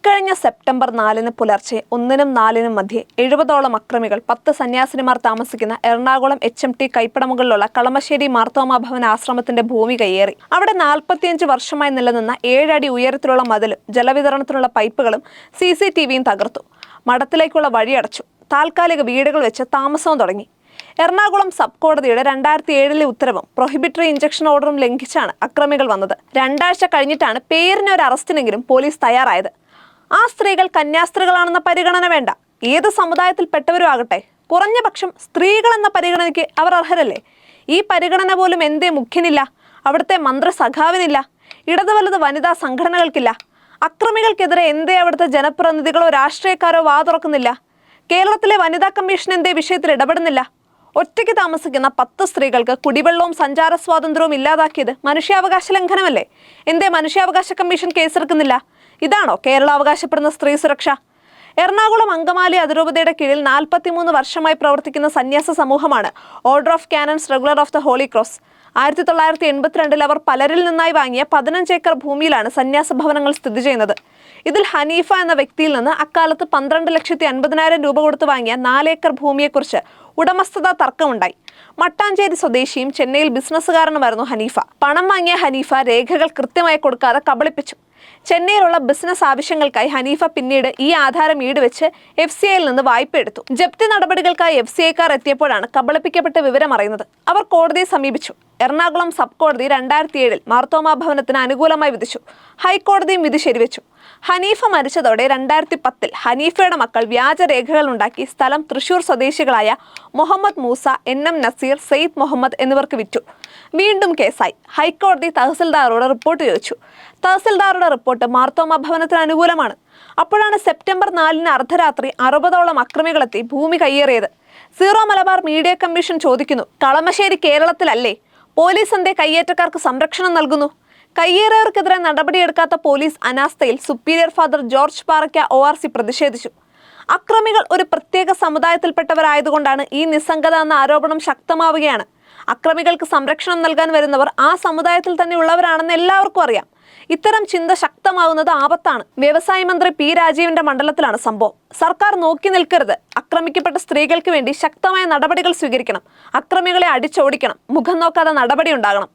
ഇക്കഴിഞ്ഞ സെപ്റ്റംബർ 4 പുലർച്ചെ 1-നും 4-നും മധ്യേ 70ഓളം അക്രമികൾ 10 സന്യാസിനിമാർ താമസിക്കുന്ന എറണാകുളം HMT കൈപ്പടമുകളിലുള്ള കളമശ്ശേരി മാർത്തോമാ ഭവൻ ആശ്രമത്തിന്റെ ഭൂമി കയ്യേറി. അവിടെ 45 വർഷമായി നിലനിന്ന 7 അടി ഉയരത്തിലുള്ള മതിലും ജലവിതരണത്തിനുള്ള പൈപ്പുകളും CCTVയും തകർത്തു. മഠത്തിലേക്കുള്ള വഴിയടച്ചു. താൽക്കാലിക വീടുകൾ വെച്ച് താമസവും തുടങ്ങി. എറണാകുളം സബ് കോടതിയുടെ 2007 ഉത്തരവും പ്രൊഹിബിറ്ററി ഇഞ്ചക്ഷൻ ഓർഡറും ലംഘിച്ചാണ് അക്രമികൾ വന്നത്. 2 ആഴ്ച കഴിഞ്ഞിട്ടാണ് പേരിന് ഒരു അറസ്റ്റിനെങ്കിലും പോലീസ് തയ്യാറായത്. ആ സ്ത്രീകൾ കന്യാസ്ത്രീകളാണെന്ന പരിഗണന വേണ്ട, ഏത് സമുദായത്തിൽപ്പെട്ടവരും ആകട്ടെ, കുറഞ്ഞപക്ഷം സ്ത്രീകൾ എന്ന പരിഗണനയ്ക്ക് അവർ അർഹരല്ലേ? ഈ പരിഗണന പോലും എന്തേ മുഖ്യനില്ല? അവിടുത്തെ മന്ത്രിസഖാവിനില്ല? ഇടത് വലത് വനിതാ സംഘടനകൾക്കില്ല? അക്രമികൾക്കെതിരെ എന്തേ അവിടുത്തെ ജനപ്രതിനിധികളോ രാഷ്ട്രീയക്കാരോ വാതുറക്കുന്നില്ല? കേരളത്തിലെ വനിതാ കമ്മീഷൻ എന്തേ വിഷയത്തിൽ ഇടപെടുന്നില്ല? ഒറ്റയ്ക്ക് താമസിക്കുന്ന 10 സ്ത്രീകൾക്ക് കുടിവെള്ളവും സഞ്ചാര സ്വാതന്ത്ര്യവും ഇല്ലാതാക്കിയത് മനുഷ്യാവകാശ ലംഘനമല്ലേ? എന്തേ മനുഷ്യാവകാശ കമ്മീഷൻ കേസെടുക്കുന്നില്ല? ഇതാണോ കേരളം അവകാശപ്പെടുന്ന സ്ത്രീ സുരക്ഷ? എറണാകുളം അങ്കമാലി അതിരൂപതയുടെ കീഴിൽ 43 വർഷമായി പ്രവർത്തിക്കുന്ന സന്യാസ സമൂഹമാണ് order of canons regular of the holy cross. 1982 അവർ പലരിൽ നിന്നായി വാങ്ങിയ 15 ഏക്കർ ഭൂമിയിലാണ് സന്യാസ ഭവനങ്ങൾ സ്ഥിതി ചെയ്യുന്നത്. ഇതിൽ ഹനീഫ എന്ന വ്യക്തിയിൽ നിന്ന് അക്കാലത്ത് 12,50,000 രൂപ കൊടുത്ത് വാങ്ങിയ 4 ഏക്കർ ഭൂമിയെക്കുറിച്ച് ഉടമസ്ഥതാ തർക്കമുണ്ടായി. മട്ടാഞ്ചേരി സ്വദേശിയും ചെന്നൈയിൽ ബിസിനസ്സുകാരനുമായിരുന്നു ഹനീഫ. പണം വാങ്ങിയ ഹനീഫ രേഖകൾ കൃത്യമായി കൊടുക്കാതെ കബളിപ്പിച്ചു. ചെന്നൈയിലുള്ള ബിസിനസ് ആവശ്യങ്ങൾക്കായി ഹനീഫ പിന്നീട് ഈ ആധാരം ഈടുവെച്ച് FCIയിൽ നിന്ന് വായ്പ എടുത്തു. ജപ്തി നടപടികൾക്കായി FCIക്കാർ എത്തിയപ്പോഴാണ് കബളിപ്പിക്കപ്പെട്ട വിവരം അറിയുന്നത്. അവർ കോടതിയെ സമീപിച്ചു. എറണാകുളം സബ് കോടതി 2007 മാർത്തോമാ ഭവനത്തിന് അനുകൂലമായി വിധിച്ചു. ഹൈക്കോടതിയും വിധി ശരിവെച്ചു. ഹനീഫ മരിച്ചതോടെ 2010 ഹനീഫയുടെ മക്കൾ വ്യാജരേഖകൾ ഉണ്ടാക്കി സ്ഥലം തൃശൂർ സ്വദേശികളായ മുഹമ്മദ് മൂസ, NM നസീർ, സെയ്ദ് മുഹമ്മദ് എന്നിവർക്ക് വിറ്റു. വീണ്ടും കേസായി. ഹൈക്കോടതി തഹസിൽദാരോട് റിപ്പോർട്ട് ചോദിച്ചു. തഹസിൽദാറുടെ റിപ്പോർട്ട് മാർത്തോമാ ഭവനത്തിന് അനുകൂലമാണ്. അപ്പോഴാണ് സെപ്റ്റംബർ 4 അർദ്ധരാത്രി 60ഓളം അക്രമികളെത്തി ഭൂമി കയ്യേറിയത്. സീറോ മലബാർ മീഡിയ കമ്മീഷൻ ചോദിക്കുന്നു, കളമശ്ശേരി കേരളത്തിലല്ലേ? പോലീസ് എന്തേ കയ്യേറ്റക്കാർക്ക് സംരക്ഷണം നൽകുന്നു? കയ്യേറിയവർക്കെതിരെ നടപടിയെടുക്കാത്ത പോലീസ് അനാസ്ഥയിൽ superior father George Parakka ORC പ്രതിഷേധിച്ചു. അക്രമികൾ ഒരു പ്രത്യേക സമുദായത്തിൽപ്പെട്ടവരായതുകൊണ്ടാണ് ഈ നിസ്സംഗത എന്ന ആരോപണം ശക്തമാവുകയാണ്. അക്രമികൾക്ക് സംരക്ഷണം നൽകാൻ വരുന്നവർ ആ സമുദായത്തിൽ തന്നെ ഉള്ളവരാണെന്ന് എല്ലാവർക്കും അറിയാം. ഇത്തരം ചിന്ത ശക്തമാവുന്നത് ആപത്താണ്. വ്യവസായ മന്ത്രി P രാജീവിന്റെ മണ്ഡലത്തിലാണ് സംഭവം. സർക്കാർ നോക്കി നിൽക്കരുത്. ആക്രമിക്കപ്പെട്ട സ്ത്രീകൾക്ക് വേണ്ടി ശക്തമായ നടപടികൾ സ്വീകരിക്കണം. അക്രമികളെ അടിച്ചോടിക്കണം. മുഖം നോക്കാതെ നടപടി ഉണ്ടാകണം.